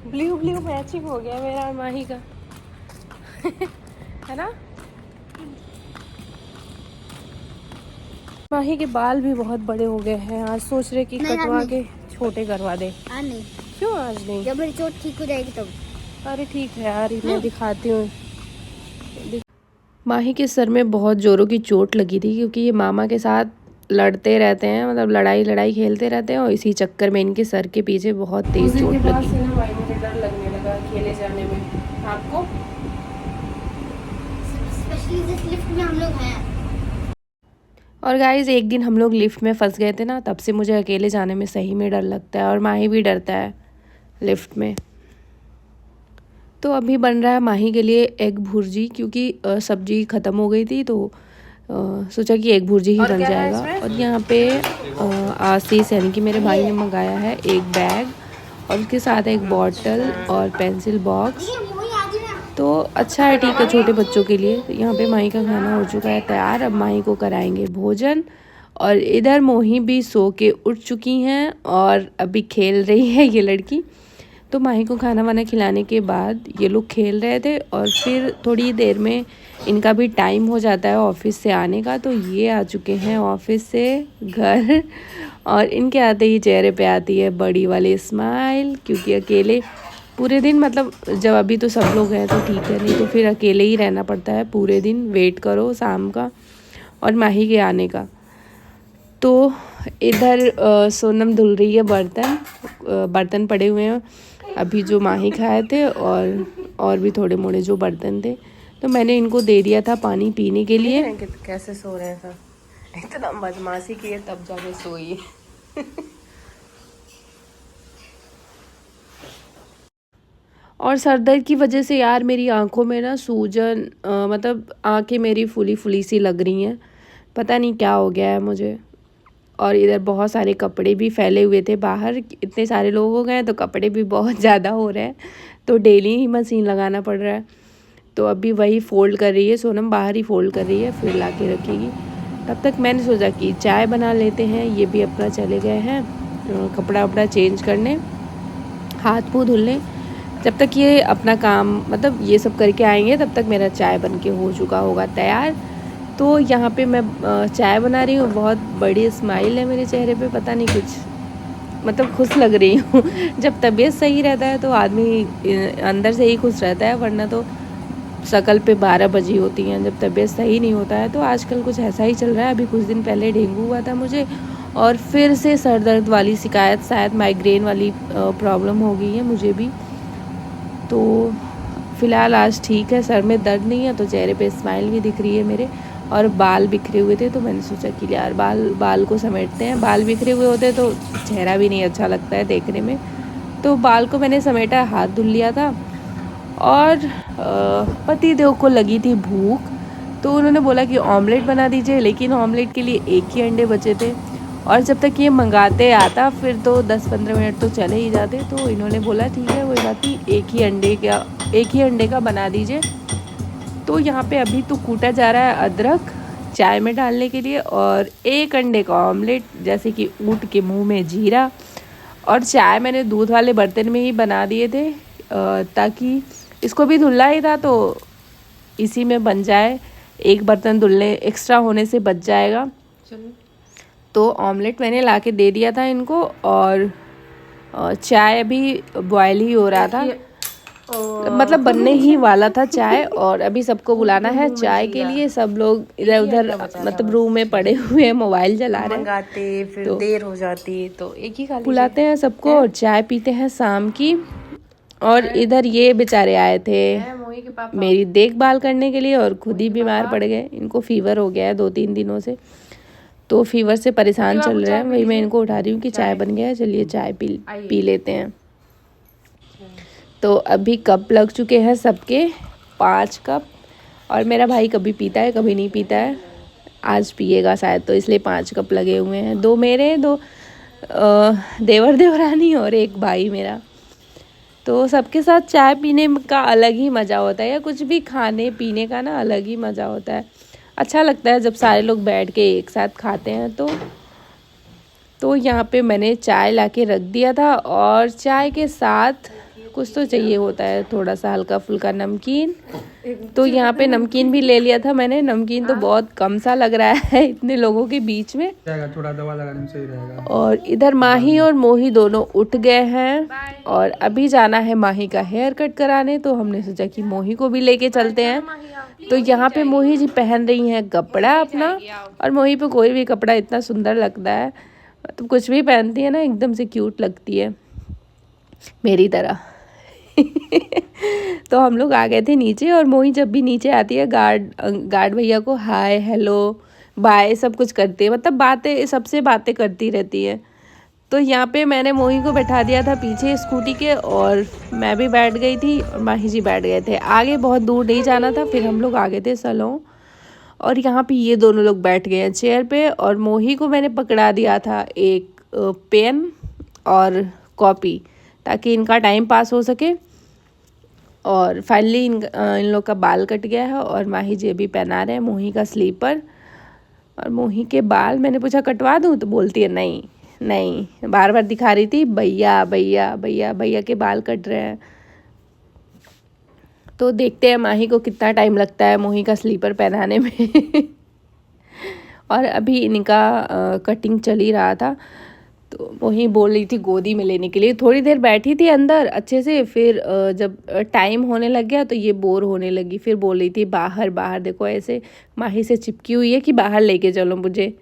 Blue blue matching हो गया मेरा और माही का है ना। माही के बाल भी बहुत बड़े हो गए हैं। आज सोच रहे कि कटवा के छोटे करवा दे। आज नहीं। क्यों आज नहीं? जब मेरी चोट ठीक हो जाएगी तब। अरे ठीक है यार, मैं दिखाती हूँ। माही के सर में बहुत जोरों की चोट लगी थी क्योंकि ये मामा के साथ लड़ते रहते हैं, मतलब लड़ाई खेलते रहते हैं, और इसी चक्कर में इनके सर के पीछे बहुत तेज चोट लगी। मुझे डर लगने लगा खेले जाने में। आपको? स्पेशली जिस लिफ्ट में हम लोग हैं। और गाइस एक दिन हम लोग लिफ्ट में फंस गए थे ना, तब से मुझे अकेले जाने में सही में डर लगता है, और माही भी डरता है लिफ्ट में। तो अभी बन रहा है माही के लिए एग भुर्जी, क्योंकि सब्जी ख़त्म हो गई थी, तो सोचा कि एग भुर्जी ही बन जाएगा। और यहाँ पे आशीष यानी कि मेरे भाई ने मंगाया है एक बैग, और उसके साथ एक बॉटल और पेंसिल बॉक्स। तो अच्छा है, ठीक है, छोटे बच्चों के लिए। तो यहाँ पे माही का खाना हो चुका है तैयार। अब माही को कराएंगे भोजन। और इधर मोही भी सो के उठ चुकी हैं और अभी खेल रही है ये लड़की। तो माही को खाना वाना खिलाने के बाद ये लोग खेल रहे थे, और फिर थोड़ी देर में इनका भी टाइम हो जाता है ऑफिस से आने का। तो ये आ चुके हैं ऑफिस से घर, और इनके आते ही चेहरे पे आती है बड़ी वाली स्माइल, क्योंकि अकेले पूरे दिन, मतलब जब अभी तो सब लोग हैं तो ठीक है, नहीं तो फिर अकेले ही रहना पड़ता है पूरे दिन। वेट करो शाम का और माही के आने का। तो इधर सोनम धुल रही है बर्तन पड़े हुए हैं अभी जो माही खाए थे, और भी थोड़े मोड़े जो बर्तन थे, तो मैंने इनको दे दिया था पानी पीने के लिए। कैसे सो रहे हैं, इतना बदमाशी किए तब जाके सोई। और सर दर्द की वजह से यार मेरी आंखों में ना सूजन, मतलब आंखें मेरी फुली फुली सी लग रही हैं, पता नहीं क्या हो गया है मुझे। और इधर बहुत सारे कपड़े भी फैले हुए थे बाहर, इतने सारे लोग हो गए तो कपड़े भी बहुत ज़्यादा हो रहे हैं, तो डेली ही मशीन लगाना पड़ रहा है। तो अभी वही फ़ोल्ड कर रही है सोनम, बाहर ही फ़ोल्ड कर रही है, फिर ला के रखेगी। तब तक मैंने सोचा कि चाय बना लेते हैं। ये भी अपना चले गए हैं कपड़ा वपड़ा चेंज करने, हाथ मुँह धुलने। जब तक ये अपना काम, मतलब ये सब करके आएंगे, तब तक मेरा चाय बन के हो चुका होगा तैयार। तो यहाँ पे मैं चाय बना रही हूँ। बहुत बड़ी स्माइल है मेरे चेहरे पे, पता नहीं कुछ, मतलब खुश लग रही हूँ। जब तबीयत सही रहता है तो आदमी अंदर से ही खुश रहता है, वरना तो शकल पे 12 बजी होती हैं जब तबीयत सही नहीं होता है। तो आजकल कुछ ऐसा ही चल रहा है। अभी कुछ दिन पहले डेंगू हुआ था मुझे, और फिर से सर दर्द वाली शिकायत, शायद माइग्रेन वाली प्रॉब्लम हो गई है मुझे भी। तो फ़िलहाल आज ठीक है, सर में दर्द नहीं है, तो चेहरे पे स्माइल भी दिख रही है मेरे। और बाल बिखरे हुए थे, तो मैंने सोचा कि यार बाल को समेटते हैं। बाल बिखरे हुए होते तो चेहरा भी नहीं अच्छा लगता है देखने में। तो बाल को मैंने समेटा, हाथ धुल लिया था। और पति देव को लगी थी भूख, तो उन्होंने बोला कि ऑमलेट बना दीजिए, लेकिन ऑमलेट के लिए एक ही अंडे बचे थे, और जब तक ये मंगाते आता फिर तो 10-15 मिनट तो चले ही जाते। तो इन्होंने बोला ठीक है कोई बात नहीं, एक ही अंडे का बना दीजिए। तो यहाँ पे अभी तो कूटा जा रहा है अदरक चाय में डालने के लिए, और एक अंडे का ऑमलेट, जैसे कि ऊँट के मुंह में जीरा। और चाय मैंने दूध वाले बर्तन में ही बना दिए थे, ताकि इसको भी धुलना ही था, तो इसी में बन जाए, एक बर्तन धुलने एक्स्ट्रा होने से बच जाएगा। तो ऑमलेट मैंने लाके दे दिया था इनको, और चाय अभी बॉयल ही हो रहा था, मतलब बनने ही वाला था चाय। और अभी सबको बुलाना है चाय के लिए। सब लोग इधर उधर मतलब रूम में पड़े हुए हैं, मोबाइल चला रहे हैं, फिर तो देर हो जाती, तो एक ही खा बुलाते हैं सबको और चाय पीते हैं शाम की। और इधर ये बेचारे आए थे मेरी देखभाल करने के लिए, और खुद ही बीमार पड़ गए। इनको फीवर हो गया है 2-3 दिनों से, तो फीवर से परेशान चल रहे हैं। वही मैं इनको उठा रही हूँ कि चाय बन गया है, चलिए चाय पी लेते हैं। तो अभी कप लग चुके हैं सबके 5 कप, और मेरा भाई कभी पीता है कभी नहीं पीता है, आज पिएगा शायद, तो इसलिए 5 कप लगे हुए हैं। 2 मेरे, 2 देवर देवरानी और एक भाई मेरा। तो सबके साथ चाय पीने का अलग ही मज़ा होता है, या कुछ भी खाने पीने का ना अलग ही मज़ा होता है। अच्छा लगता है जब सारे लोग बैठ के एक साथ खाते हैं। तो यहाँ पे मैंने चाय लाके रख दिया था, और चाय के साथ कुछ तो चाहिए होता है, थोड़ा सा हल्का फुल्का नमकीन। तो यहाँ पे नमकीन भी ले लिया था मैंने। नमकीन तो बहुत कम सा लग रहा है इतने लोगों के बीच में। थोड़ा दवा लगाने में सही रहेगा। और इधर माही और मोही दोनों उठ गए हैं और अभी जाना है माही का हेयर कट कराने। तो हमने सोचा कि मोही को भी लेके चलते हैं। तो यहाँ पे मोही जी पहन रही हैं कपड़ा अपना, और मोही पे कोई भी कपड़ा इतना सुंदर लगता है, मतलब कुछ भी पहनती है ना एकदम से क्यूट लगती है मेरी तरह। तो हम लोग आ गए थे नीचे, और मोही जब भी नीचे आती है गार्ड भैया को हाय हेलो बाय सब कुछ करती है, मतलब बातें सबसे बातें करती रहती है। तो यहाँ पे मैंने मोही को बैठा दिया था पीछे स्कूटी के, और मैं भी बैठ गई थी और माही जी बैठ गए थे। आगे बहुत दूर नहीं जाना था, फिर हम लोग आ गए थे सलों। और यहाँ पे ये दोनों लोग बैठ गए हैं चेयर पे, और मोही को मैंने पकड़ा दिया था एक पेन और कॉपी, ताकि इनका टाइम पास हो सके। और फाइनली इन लोग का बाल कट गया है, और माही जी भी पहना रहे हैं मोही का स्लीपर। और मोही के बाल मैंने पूछा कटवा दूँ, तो बोलती है नहीं नहीं, बार बार दिखा रही थी भैया भैया भैया भैया के बाल कट रहे हैं। तो देखते हैं माही को कितना टाइम लगता है मोही का स्लीपर पहनाने में। और अभी इनका कटिंग चल ही रहा था, तो मोही बोल रही थी गोदी में लेने के लिए। थोड़ी देर बैठी थी अंदर अच्छे से, फिर जब टाइम होने लग गया तो ये बोर होने लगी। फिर बोल रही थी बाहर बाहर देखो, ऐसे माही से चिपकी हुई है कि बाहर लेके चलो मुझे।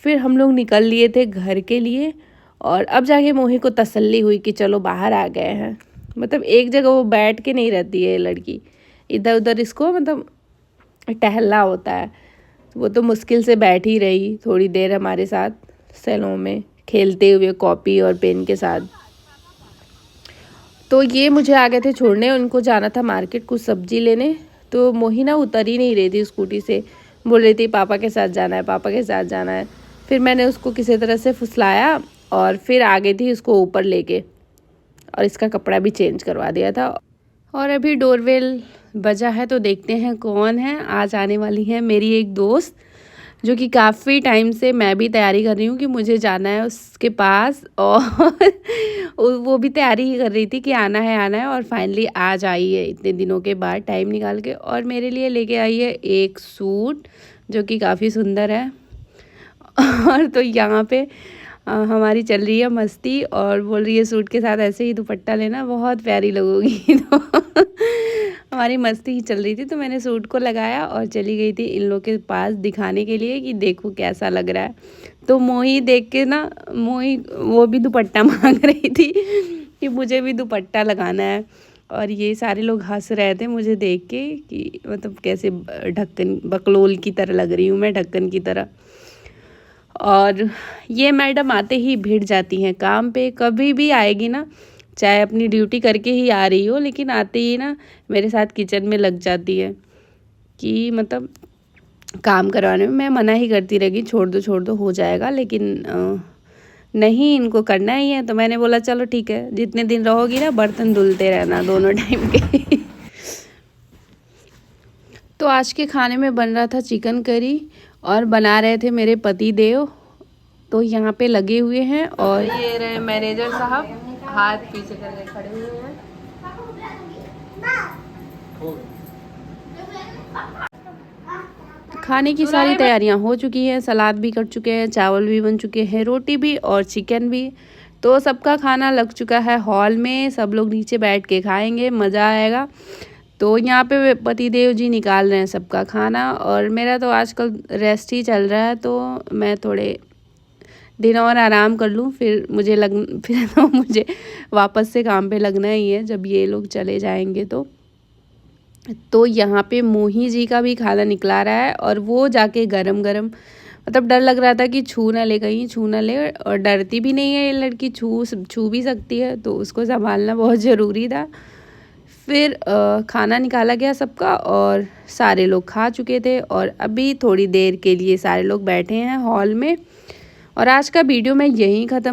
फिर हम लोग निकल लिए थे घर के लिए, और अब जाके मोही को तसल्ली हुई कि चलो बाहर आ गए हैं। मतलब एक जगह वो बैठ के नहीं रहती है लड़की, इधर उधर इसको मतलब टहलना होता है। वो तो मुश्किल से बैठ ही रही थोड़ी देर हमारे साथ सैलों में, खेलते हुए कॉपी और पेन के साथ। तो ये मुझे आ गए थे छोड़ने, उनको जाना था मार्केट कुछ सब्जी लेने। तो मोही ना उतर ही नहीं रही थी स्कूटी से, बोल रही थी पापा के साथ जाना है, पापा के साथ जाना है। फिर मैंने उसको किसी तरह से फुसलाया, और फिर आ गई थी उसको ऊपर लेके, और इसका कपड़ा भी चेंज करवा दिया था। और अभी डोरबेल बजा है, तो देखते हैं कौन है। आज आने वाली है मेरी एक दोस्त, जो कि काफ़ी टाइम से मैं भी तैयारी कर रही हूँ कि मुझे जाना है उसके पास, और वो भी तैयारी ही कर रही थी कि आना है। और फाइनली आज आई है इतने दिनों के बाद टाइम निकाल के, और मेरे लिए लेके आई है एक सूट जो कि काफ़ी सुंदर है। और तो यहाँ पे हमारी चल रही है मस्ती, और बोल रही है सूट के साथ ऐसे ही दुपट्टा लेना, बहुत प्यारी लगोगी। तो हमारी मस्ती ही चल रही थी, तो मैंने सूट को लगाया और चली गई थी इन लोग के पास दिखाने के लिए कि देखो कैसा लग रहा है। तो मोही देख के ना, मोही वो भी दुपट्टा मांग रही थी कि मुझे भी दुपट्टा लगाना है। और ये सारे लोग हंस रहे थे मुझे देख के कि मतलब कैसे ढक्कन बकलोल की तरह लग रही हूँ मैं, ढक्कन की तरह। और ये मैडम आते ही भिड़ जाती हैं काम पे, कभी भी आएगी ना, चाहे अपनी ड्यूटी करके ही आ रही हो, लेकिन आते ही ना मेरे साथ किचन में लग जाती है कि मतलब काम करवाने में। मैं मना ही करती रहेगी छोड़ दो हो जाएगा, लेकिन नहीं, इनको करना ही है। तो मैंने बोला चलो ठीक है, जितने दिन रहोगी ना बर्तन धुलते रहना दोनों टाइम के। तो आज के खाने में बन रहा था चिकन करी, और बना रहे थे मेरे पति देव। तो यहाँ पे लगे हुए हैं, और ये रहे मैनेजर साहब हाथ पीछे करके खड़े हुए हैं। खाने की सारी तैयारियां हो चुकी हैं, सलाद भी कट चुके हैं, चावल भी बन चुके हैं, रोटी भी और चिकन भी। तो सबका खाना लग चुका है हॉल में, सब लोग नीचे बैठ के खाएंगे, मज़ा आएगा। तो यहाँ पे पतिदेव जी निकाल रहे हैं सबका खाना, और मेरा तो आजकल रेस्ट ही चल रहा है। तो मैं थोड़े दिन और आराम कर लूँ, फिर तो मुझे वापस से काम पे लगना ही है जब ये लोग चले जाएंगे। तो यहाँ पे मोही जी का भी खाना निकला रहा है, और वो जाके गरम गरम, मतलब डर लग रहा था कि छू ना ले, कहीं छू ना ले, और डरती भी नहीं है ये लड़की, छू भी सकती है, तो उसको संभालना बहुत ज़रूरी था। फिर खाना निकाला गया सबका, और सारे लोग खा चुके थे, और अभी थोड़ी देर के लिए सारे लोग बैठे हैं हॉल में। और आज का वीडियो मैं यहीं ख़त्म